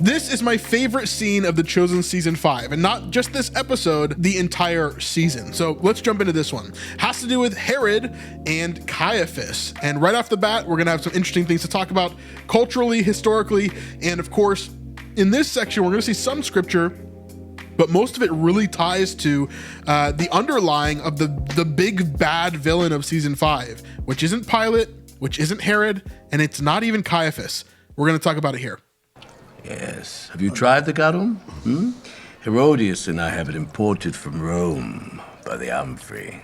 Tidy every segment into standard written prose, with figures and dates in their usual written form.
This is my favorite scene of The Chosen Season 5, and not just this episode, the entire season. So let's jump into this one. Has to do with Herod and Caiaphas. And right off the bat, we're gonna have some interesting things to talk about culturally, historically, and of course, in this section, we're gonna see some scripture, but most of it really ties to the underlying of the big bad villain of Season 5, which isn't Pilate, which isn't Herod, and it's not even Caiaphas. We're gonna talk about it here. Yes. Have you tried the garum? Herodias and I have it imported from Rome by the Amphi.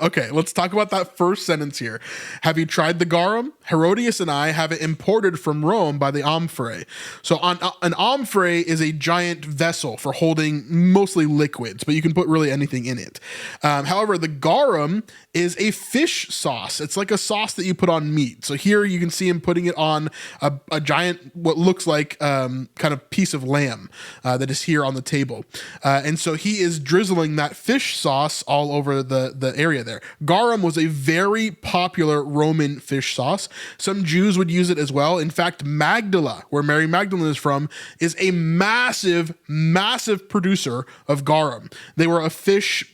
Okay, let's talk about that first sentence here. Have you tried the garum? Herodias and I have it imported from Rome by the amphorae. So an amphorae is a giant vessel for holding mostly liquids, but you can put really anything in it. However, the garum is a fish sauce. It's like a sauce that you put on meat. So here you can see him putting it on a giant, what looks like kind of piece of lamb that is here on the table. And so he is drizzling that fish sauce all over the area there. Garum was a very popular Roman fish sauce. Some Jews would use it as well. In fact, Magdala, where Mary Magdalene is from, is a massive producer of garum. They were a fish,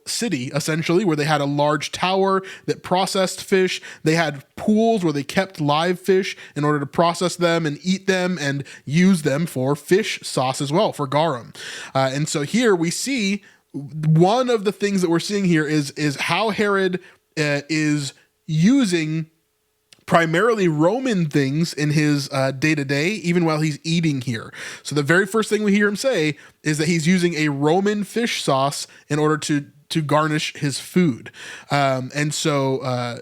city essentially, where they had a large tower that processed fish. They had pools where they kept live fish in order to process them and eat them and use them for fish sauce as well, for garum. And so here we see one of the things that we're seeing here is how Herod is using primarily Roman things in his day-to-day, even while he's eating here. So the very first thing we hear him say is that he's using a Roman fish sauce in order to garnish his food. And so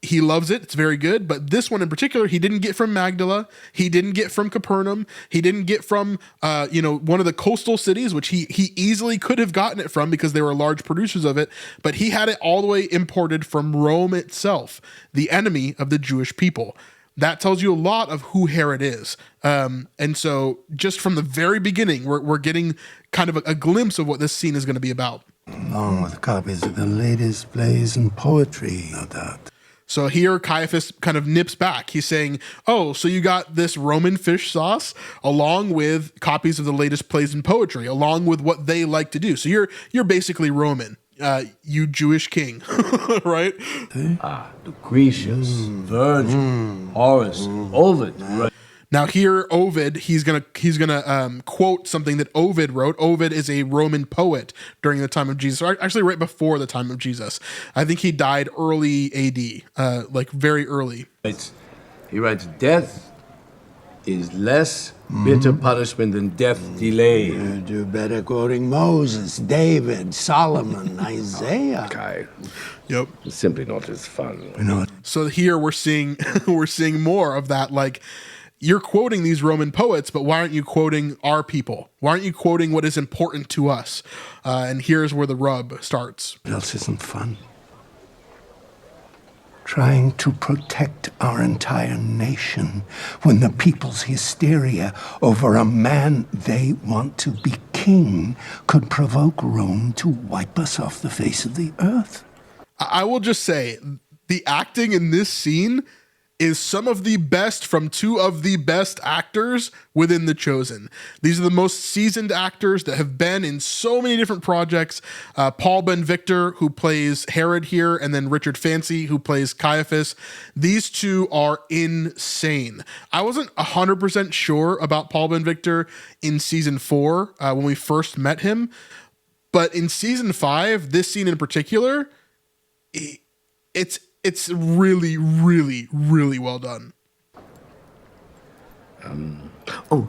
he loves it. It's very good. But this one in particular, he didn't get from Magdala. He didn't get from Capernaum. He didn't get from, one of the coastal cities, which he easily could have gotten it from because they were large producers of it. But he had it all the way imported from Rome itself, the enemy of the Jewish people. That tells you a lot of who Herod is. And so just from the very beginning, we're getting kind of a glimpse of what this scene is going to be about. Along with copies of the latest plays and poetry, no doubt. So here Caiaphas kind of nips back. He's saying, oh, so you got this Roman fish sauce along with copies of the latest plays and poetry, along with what they like to do. So you're basically Roman, you Jewish king, right? Lucretius, Virgil, Horace, Ovid. Right. Now here, Ovid, he's gonna quote something that Ovid wrote. Ovid is a Roman poet during the time of Jesus, or actually right before the time of Jesus. I think he died early AD, like very early. He writes, death is less bitter punishment than death delayed. You do better quoting Moses, David, Solomon, Isaiah. Okay. Yep. It's simply not as fun. So here we're seeing more of that, like, you're quoting these Roman poets, but why aren't you quoting our people? Why aren't you quoting what is important to us? And here's where the rub starts. What else isn't fun? Trying to protect our entire nation when the people's hysteria over a man they want to be king could provoke Rome to wipe us off the face of the earth. I will just say, the acting in this scene is some of the best from two of the best actors within The Chosen. These are the most seasoned actors that have been in so many different projects. Paul Ben-Victor, who plays Herod here, and then Richard Fancy, who plays Caiaphas. These two are insane. I wasn't 100% sure about Paul Ben-Victor in season 4 when we first met him, but in season 5, this scene in particular, it's really, really, really well done.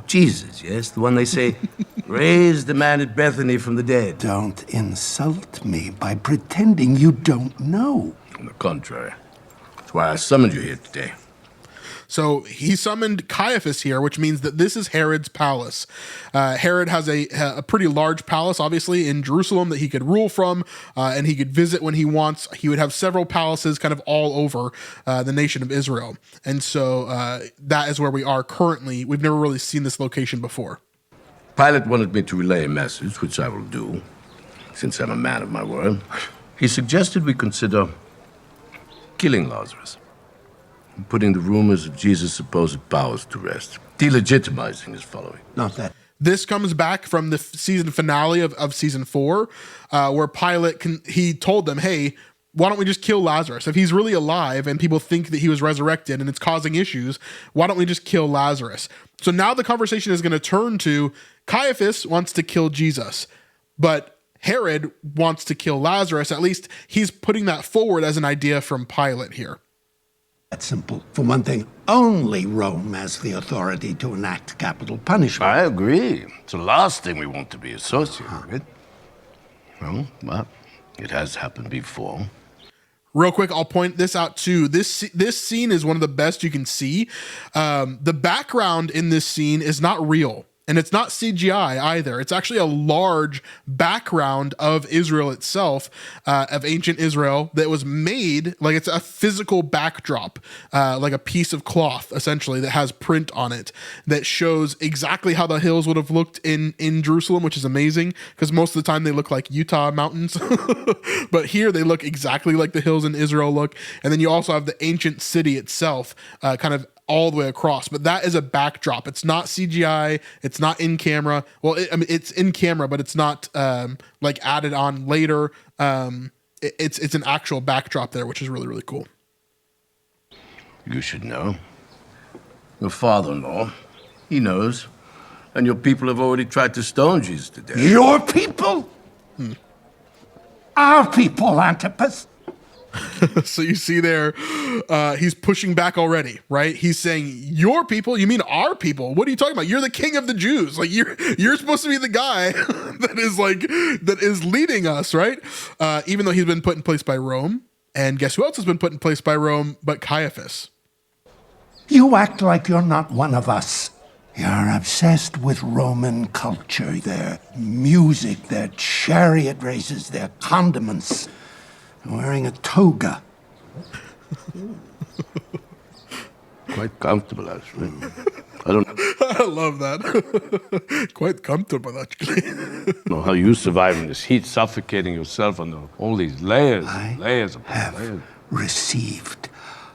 Jesus, yes, the one they say raised the man at Bethany from the dead. Don't insult me by pretending you don't know. On the contrary, that's why I summoned you here today. So he summoned Caiaphas here, which means that this is Herod's palace. Herod has a pretty large palace, obviously, in Jerusalem that he could rule from, and he could visit when he wants. He would have several palaces kind of all over the nation of Israel. And so that is where we are currently. We've never really seen this location before. Pilate wanted me to relay a message, which I will do, since I'm a man of my word. He suggested we consider killing Lazarus. putting the rumors of Jesus' supposed powers to rest, delegitimizing his following. Not that. This comes back from the season finale of season 4, where Pilate, he told them, hey, why don't we just kill Lazarus? If he's really alive and people think that he was resurrected and it's causing issues, why don't we just kill Lazarus? So now the conversation is going to turn to Caiaphas wants to kill Jesus, but Herod wants to kill Lazarus. At least he's putting that forward as an idea from Pilate here. That's simple. For one thing, only Rome has the authority to enact capital punishment. I agree. It's the last thing we want to be associated with. Well, but it has happened before. Real quick, I'll point this out too. This scene is one of the best you can see. The background in this scene is not real. And it's not CGI either. It's actually a large background of Israel itself, of ancient Israel, that was made, like it's a physical backdrop, like a piece of cloth, essentially, that has print on it that shows exactly how the hills would have looked in Jerusalem, which is amazing, because most of the time they look like Utah mountains. But here they look exactly like the hills in Israel look. And then you also have the ancient city itself, kind of all the way across, but that is a backdrop. It's not CGI. It's not in camera. Well, it's in camera, but it's not like added on later. It's an actual backdrop there, which is really, really cool. You should know. Your father-in-law, he knows. And your people have already tried to stone Jesus to death. Your people? Our people, Antipas. So you see there, he's pushing back already, right? He's saying, your people? You mean our people? What are you talking about? You're the king of the Jews. Like you're supposed to be the guy that is leading us, right? Even though he's been put in place by Rome. And guess who else has been put in place by Rome but Caiaphas? You act like you're not one of us. You're obsessed with Roman culture, their music, their chariot races, their condiments. Wearing a toga. Quite comfortable, actually. I love that. Quite comfortable, actually. know how you survive in this heat, suffocating yourself under all these layers and layers of layers. Received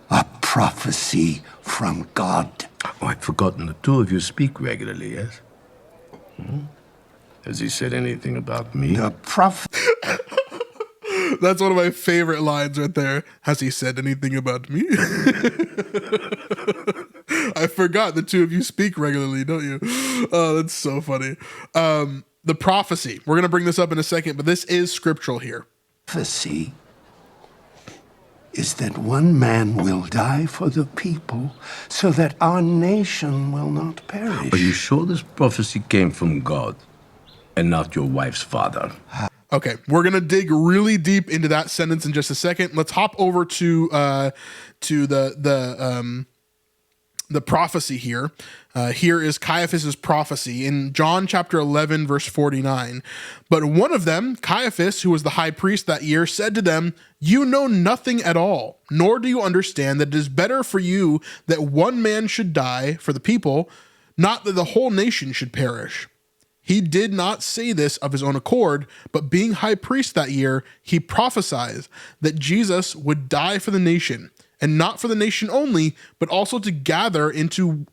a prophecy from God. Oh, I'd forgotten the two of you speak regularly, yes? Has he said anything about me? The prophet. That's one of my favorite lines right there. Has he said anything about me? I forgot the two of you speak regularly, don't you? Oh, that's so funny. The prophecy. We're going to bring this up in a second, but this is scriptural here. Prophecy is that one man will die for the people so that our nation will not perish. Are you sure this prophecy came from God and not your wife's father? Okay, we're gonna dig really deep into that sentence in just a second. Let's hop over to the prophecy here. Here is Caiaphas's prophecy in John chapter 11, verse 49. But one of them, Caiaphas, who was the high priest that year, said to them, "You know nothing at all, nor do you understand that it is better for you that one man should die for the people, not that the whole nation should perish." He did not say this of his own accord, but being high priest that year, he prophesied that Jesus would die for the nation, and not for the nation only, but also to gather into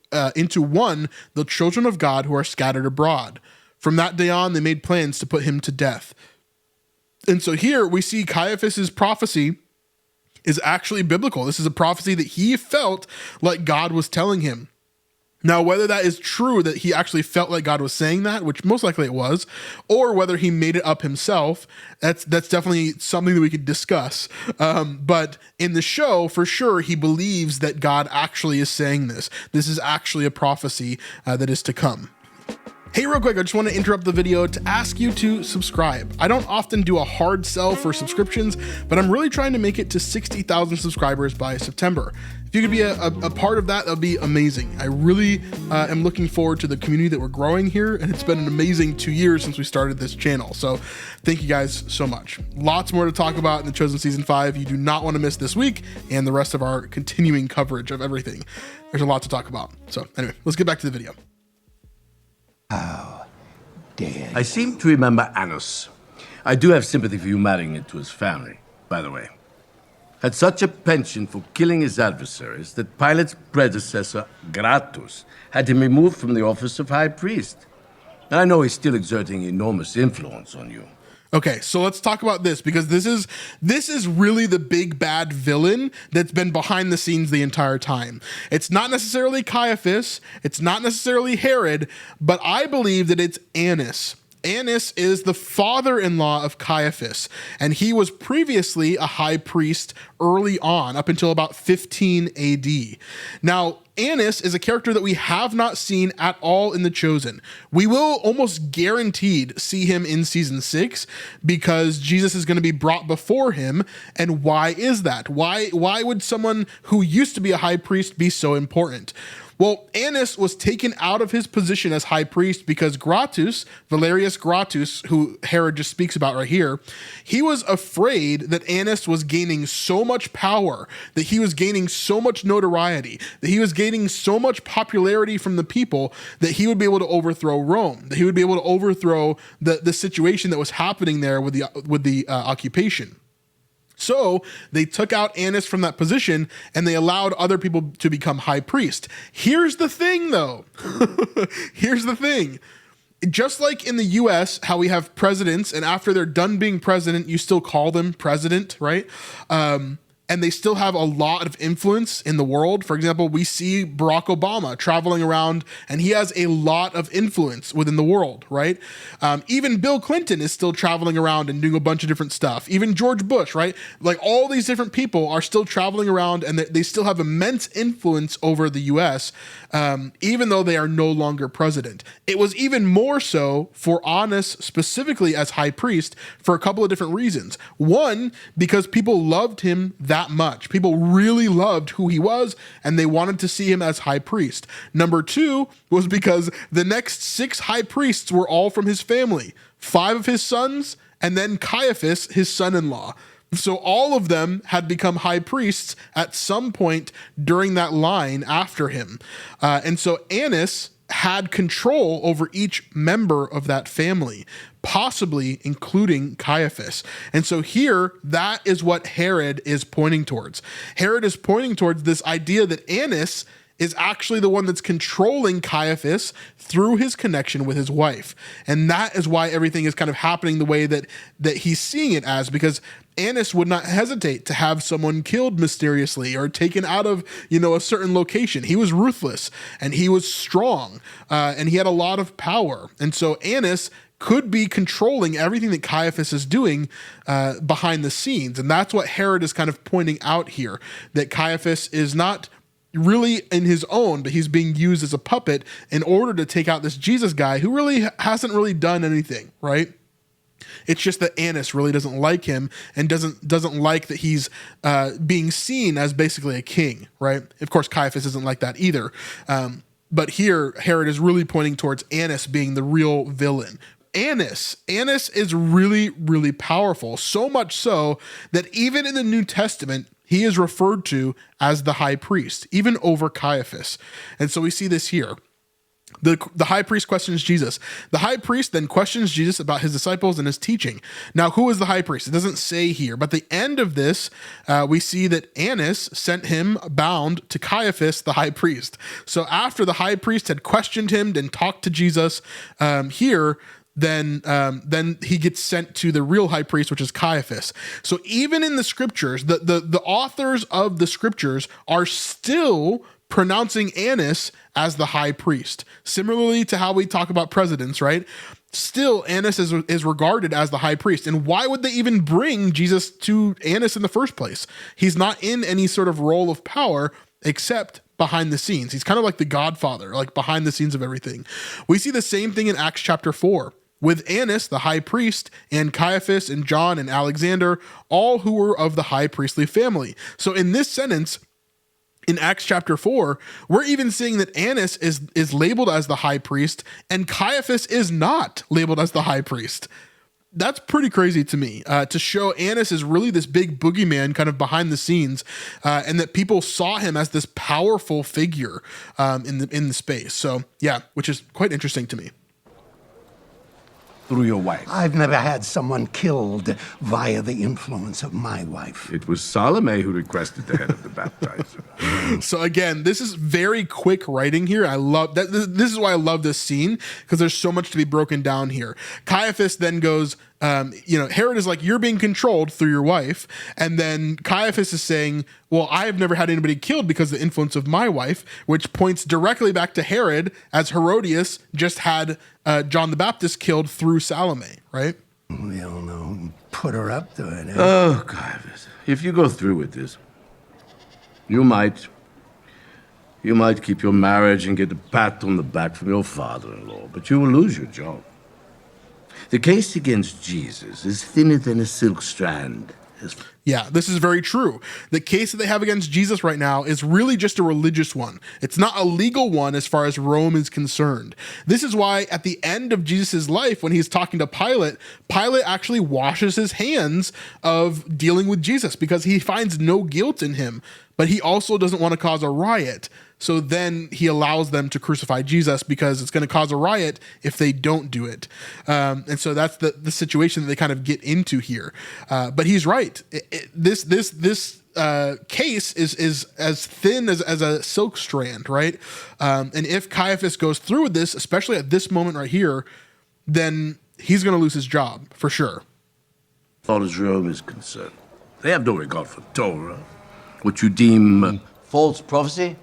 one the children of God who are scattered abroad. From that day on, they made plans to put him to death. And so here we see Caiaphas's prophecy is actually biblical. This is a prophecy that he felt like God was telling him. Now, whether that is true, that he actually felt like God was saying that, which most likely it was, or whether he made it up himself, that's definitely something that we could discuss. But in the show, for sure, he believes that God actually is saying this. This is actually a prophecy that is to come. Hey, real quick, I just want to interrupt the video to ask you to subscribe. I don't often do a hard sell for subscriptions, but I'm really trying to make it to 60,000 subscribers by September. If you could be a part of that, that'd be amazing. I really am looking forward to the community that we're growing here, and it's been an amazing 2 years since we started this channel. So thank you guys so much. Lots more to talk about in The Chosen Season 5. You do not want to miss this week and the rest of our continuing coverage of everything. There's a lot to talk about. So anyway, let's get back to the video. How dare I seem to remember Annas. I do have sympathy for you marrying into his family, by the way. had such a penchant for killing his adversaries that Pilate's predecessor, Gratus, had him removed from the office of high priest. I know he's still exerting enormous influence on you. Okay, so let's talk about this, because this is really the big bad villain that's been behind the scenes the entire time. It's not necessarily Caiaphas, it's not necessarily Herod, but I believe that it's Annas. Annas is the father-in-law of Caiaphas, and he was previously a high priest early on, up until about 15 AD. Now, Annas is a character that we have not seen at all in The Chosen. We will almost guaranteed see him in season 6 because Jesus is going to be brought before him. And why is that? Why would someone who used to be a high priest be so important? Well, Annas was taken out of his position as high priest because Gratus, Valerius Gratus, who Herod just speaks about right here, he was afraid that Annas was gaining so much power, that he was gaining so much notoriety, that he was gaining so much popularity from the people that he would be able to overthrow Rome, that he would be able to overthrow the situation that was happening there with the occupation. So they took out Annas from that position and they allowed other people to become high priest. Here's the thing, though. Here's the thing. Just like in the US, how we have presidents, and after they're done being president, you still call them president, right? And they still have a lot of influence in the world. For example, we see Barack Obama traveling around and he has a lot of influence within the world, right? Even Bill Clinton is still traveling around and doing a bunch of different stuff. Even George Bush, right? Like all these different people are still traveling around and they still have immense influence over the US, even though they are no longer president. It was even more so for Annas specifically as high priest for a couple of different reasons. One, because people loved him that much. People really loved who he was and they wanted to see him as high priest. Number two was because the next 6 high priests were all from his family, 5 of his sons, and then Caiaphas, his son-in-law. So all of them had become high priests at some point during that line after him. And so Annas had control over each member of that family, possibly including Caiaphas. And so here, that is what Herod is pointing towards. Herod is pointing towards this idea that Annas is actually the one that's controlling Caiaphas through his connection with his wife. And that is why everything is kind of happening the way that he's seeing it as, because Annas would not hesitate to have someone killed mysteriously or taken out of, a certain location. He was ruthless and he was strong and he had a lot of power. And so Annas could be controlling everything that Caiaphas is doing behind the scenes. And that's what Herod is kind of pointing out here, that Caiaphas is not really in his own, but he's being used as a puppet in order to take out this Jesus guy who really hasn't really done anything, right? It's just that Annas really doesn't like him and doesn't like that he's being seen as basically a king, right? Of course, Caiaphas isn't like that either. But here, Herod is really pointing towards Annas being the real villain. Annas is really, really powerful, so much so that even in the New Testament, he is referred to as the high priest, even over Caiaphas. And so we see this here. The high priest questions Jesus. The high priest then questions Jesus about his disciples and his teaching. Now, who is the high priest? It doesn't say here, but at the end of this, we see that Annas sent him bound to Caiaphas, the high priest. So after the high priest had questioned him and talked to Jesus then he gets sent to the real high priest, which is Caiaphas. So even in the scriptures, the authors of the scriptures are still pronouncing Annas as the high priest. Similarly to how we talk about presidents, right? Still, Annas is regarded as the high priest. And why would they even bring Jesus to Annas in the first place? He's not in any sort of role of power except behind the scenes. He's kind of like the Godfather, like behind the scenes of everything. We see the same thing in Acts chapter 4. With Annas, the high priest, and Caiaphas and John and Alexander, all who were of the high priestly family. So in this sentence, in Acts chapter 4, we're even seeing that Annas is labeled as the high priest and Caiaphas is not labeled as the high priest. That's pretty crazy to me, to show Annas is really this big boogeyman kind of behind the scenes, and that people saw him as this powerful figure in the space. So yeah, which is quite interesting to me. through your wife. I've never had someone killed via the influence of my wife. It was Salome who requested the head of the baptizer. So again, this is very quick writing here. I love that. This is why I love this scene, because there's so much to be broken down here. Caiaphas then goes, Herod is like, you're being controlled through your wife. And then Caiaphas is saying, well, I have never had anybody killed because of the influence of my wife, which points directly back to Herod, as Herodias just had John the Baptist killed through Salome, right? We all know who put her up to it. Oh, Caiaphas, if you go through with this, you might keep your marriage and get a pat on the back from your father-in-law, but you will lose your job. The case against Jesus is thinner than a silk strand. Yeah, this is very true. The case that they have against Jesus right now is really just a religious one. It's not a legal one as far as Rome is concerned. This is why at the end of Jesus' life, when he's talking to Pilate, Pilate actually washes his hands of dealing with Jesus because he finds no guilt in him, but he also doesn't want to cause a riot. So then he allows them to crucify Jesus because it's going to cause a riot if they don't do it. And so that's the situation that they kind of get into here. But he's right. This case is as thin as a silk strand, right? And if Caiaphas goes through with this, especially at this moment right here, then he's going to lose his job for sure. As far as Rome is concerned, they have no regard for Torah, what you deem false prophecy?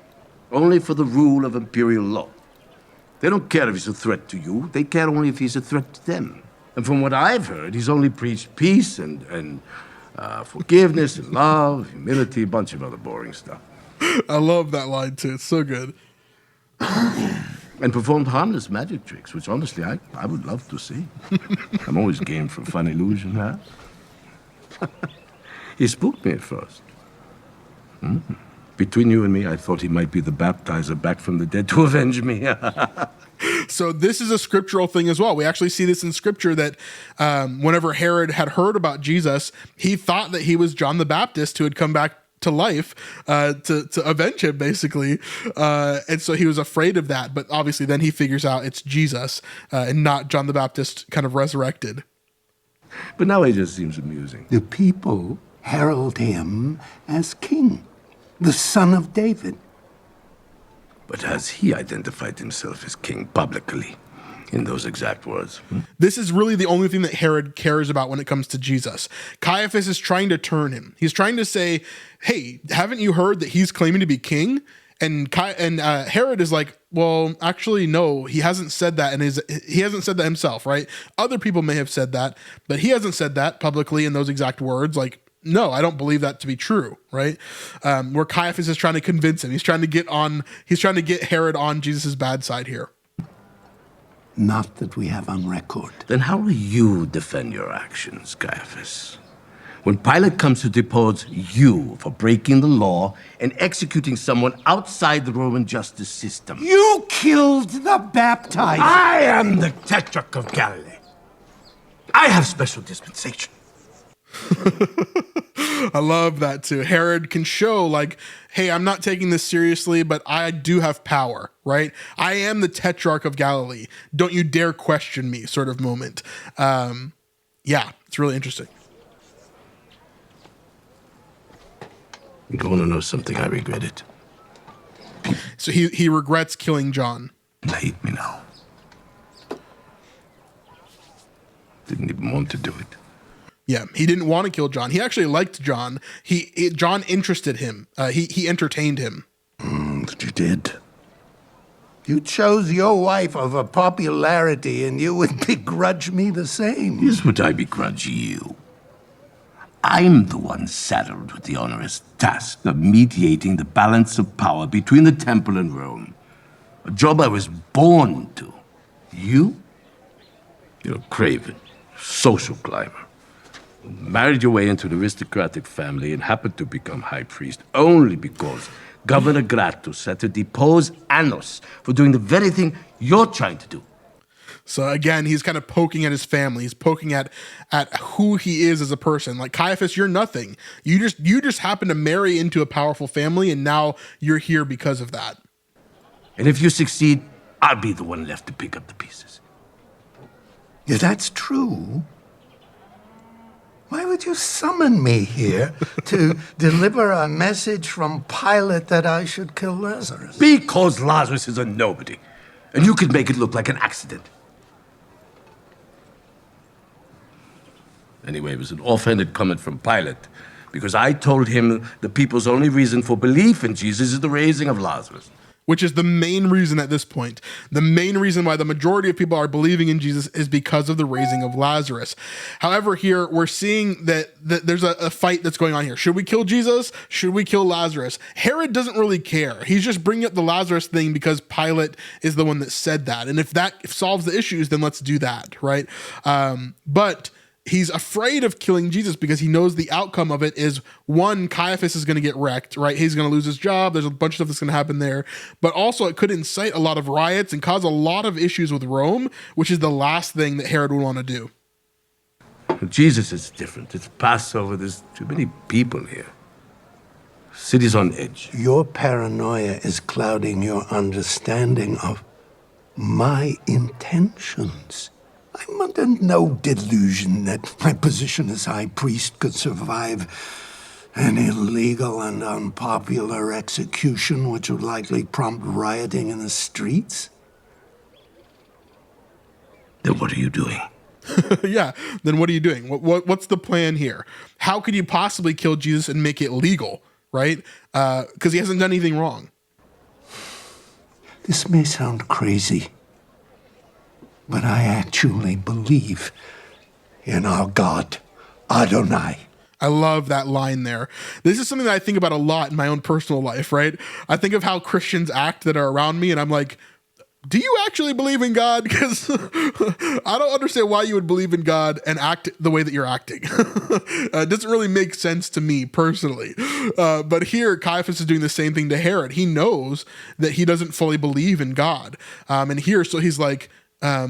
only for the rule of imperial law. They don't care if he's a threat to you. They care only if he's a threat to them. And from what I've heard, he's only preached peace and forgiveness and love, humility, a bunch of other boring stuff. I love that line too. It's so good. And performed harmless magic tricks, which honestly I would love to see. I'm always game for a fun illusion, huh? He spooked me at first. Between you and me, I thought he might be the baptizer back from the dead to avenge me. So this is a scriptural thing as well. We actually see this in scripture that whenever Herod had heard about Jesus, he thought that he was John the Baptist who had come back to life to avenge him, basically. And so he was afraid of that. But obviously then he figures out it's Jesus and not John the Baptist kind of resurrected. But now he just seems amusing. The people herald him as king, the son of David. But has he identified himself as king publicly in those exact words? This is really the only thing that Herod cares about when it comes to Jesus. Caiaphas is trying to turn him. He's trying to say, hey, haven't you heard that he's claiming to be king? And Herod is like, well, actually, no, he hasn't said that. And he hasn't said that himself, right? Other people may have said that, but he hasn't said that publicly in those exact words. Like, no, I don't believe that to be true, right? Where Caiaphas is trying to convince him. He's trying to get Herod on Jesus' bad side here. Not that we have on record. Then how will you defend your actions, Caiaphas? When Pilate comes to depose you for breaking the law and executing someone outside the Roman justice system. You killed the baptizer. I am the Tetrarch of Galilee. I have special dispensation. I love that too. Herod can show like, hey, I'm not taking this seriously, but I do have power, right? I am the Tetrarch of Galilee. Don't you dare question me, sort of moment. Yeah, it's really interesting. You want to know something? I regret it. So he regrets killing John. They hate me now. Didn't even want to do it. Yeah, he didn't want to kill John. He actually liked John. John interested him. He entertained him. But you did. You chose your wife over popularity, and you would begrudge me the same. Here's what I begrudge you. I'm the one saddled with the onerous task of mediating the balance of power between the temple and Rome. A job I was born to. You're a craven, social climber. Married your way into the aristocratic family and happened to become high priest only because Governor Gratus had to depose Annos for doing the very thing you're trying to do. So again, he's kind of poking at his family. He's poking at who he is as a person. Like, Caiaphas, you're nothing. You just happen to marry into a powerful family, and now you're here because of that. And if you succeed, I'll be the one left to pick up the pieces. If that's true, why would you summon me here to deliver a message from Pilate that I should kill Lazarus? Because Lazarus is a nobody, and you could make it look like an accident. Anyway, it was an offhanded comment from Pilate, because I told him the people's only reason for belief in Jesus is the raising of Lazarus. Which is the main reason at this point. The main reason why the majority of people are believing in Jesus is because of the raising of Lazarus. However, here we're seeing that there's a fight that's going on here. Should we kill Jesus? Should we kill Lazarus? Herod doesn't really care. He's just bringing up the Lazarus thing because Pilate is the one that said that. And if that solves the issues, then let's do that, right? But he's afraid of killing Jesus because he knows the outcome of it is, one, Caiaphas is going to get wrecked, right? He's going to lose his job. There's a bunch of stuff that's going to happen there. But also it could incite a lot of riots and cause a lot of issues with Rome, which is the last thing that Herod would want to do. Jesus is different. It's Passover. There's too many people here. City's on edge. Your paranoia is clouding your understanding of my intentions. I'm under no delusion that my position as high priest could survive an illegal and unpopular execution which would likely prompt rioting in the streets. Then what are you doing? Yeah, then what are you doing? What's the plan here? How could you possibly kill Jesus and make it legal, right? Because he hasn't done anything wrong. This may sound crazy, but I actually believe in our God, Adonai. I love that line there. This is something that I think about a lot in my own personal life, right? I think of how Christians act that are around me, and I'm like, do you actually believe in God? Because I don't understand why you would believe in God and act the way that you're acting. It doesn't really make sense to me personally. But here, Caiaphas is doing the same thing to Herod. He knows that he doesn't fully believe in God. And here, so he's like, I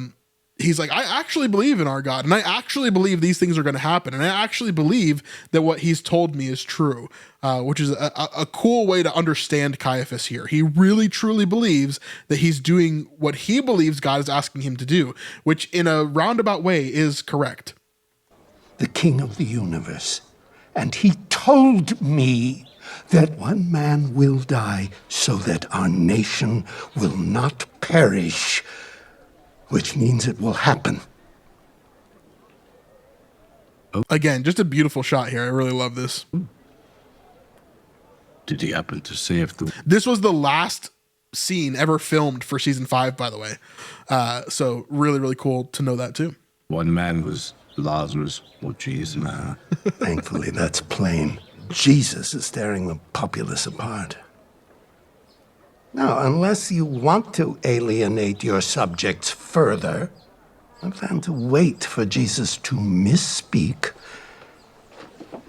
actually believe in our God, and I actually believe these things are going to happen, and I actually believe that what he's told me is true, which is a cool way to understand Caiaphas here. He really, truly believes that he's doing what he believes God is asking him to do, which in a roundabout way is correct. The King of the universe, and he told me that one man will die so that our nation will not perish, which means it will happen. Again, just a beautiful shot here. I really love this. Did he happen to say if the... This was the last scene ever filmed for season 5, by the way. So really, really cool to know that too. one man was Lazarus or Jesus? Nah. Thankfully, that's plain. Jesus is tearing the populace apart. Now, unless you want to alienate your subjects further, I plan to wait for Jesus to misspeak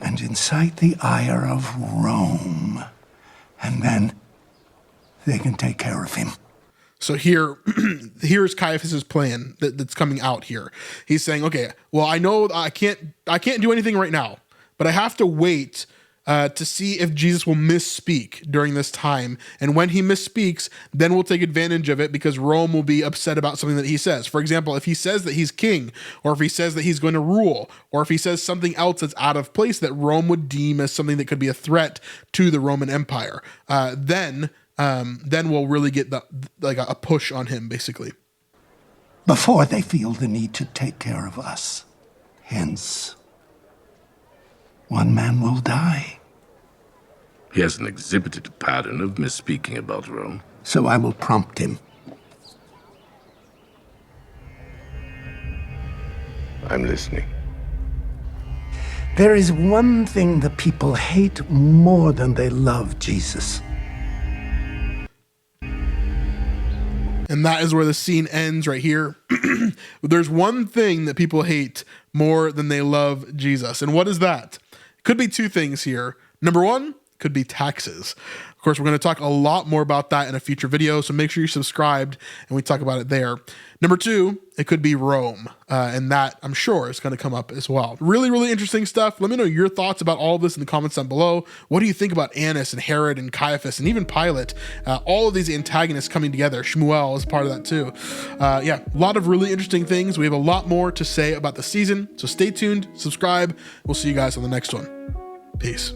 and incite the ire of Rome. And then they can take care of him. So here's Caiaphas's plan that's coming out here. He's saying, okay, well, I know I can't do anything right now, but I have to wait to see if Jesus will misspeak during this time. And when he misspeaks, then we'll take advantage of it because Rome will be upset about something that he says. For example, if he says that he's king, or if he says that he's going to rule, or if he says something else that's out of place that Rome would deem as something that could be a threat to the Roman Empire, then we'll really get a push on him, basically. Before they feel the need to take care of us. Hence, one man will die. He hasn't exhibited a pattern of misspeaking about Rome. So I will prompt him. I'm listening. There is one thing the people hate more than they love Jesus. And that is where the scene ends right here. There's one thing that people hate more than they love Jesus. And what is that? Could be two things here. Number one, could be taxes. Of course, we're going to talk a lot more about that in a future video, so make sure you're subscribed and we talk about it there. Number 2, it could be Rome, and that I'm sure is going to come up as well. Really, really interesting stuff. Let me know your thoughts about all of this in the comments down below. What do you think about Annas and Herod and Caiaphas and even Pilate? All of these antagonists coming together. Shmuel is part of that too. Yeah, a lot of really interesting things. We have a lot more to say about the season, so stay tuned, subscribe. We'll see you guys on the next one. Peace.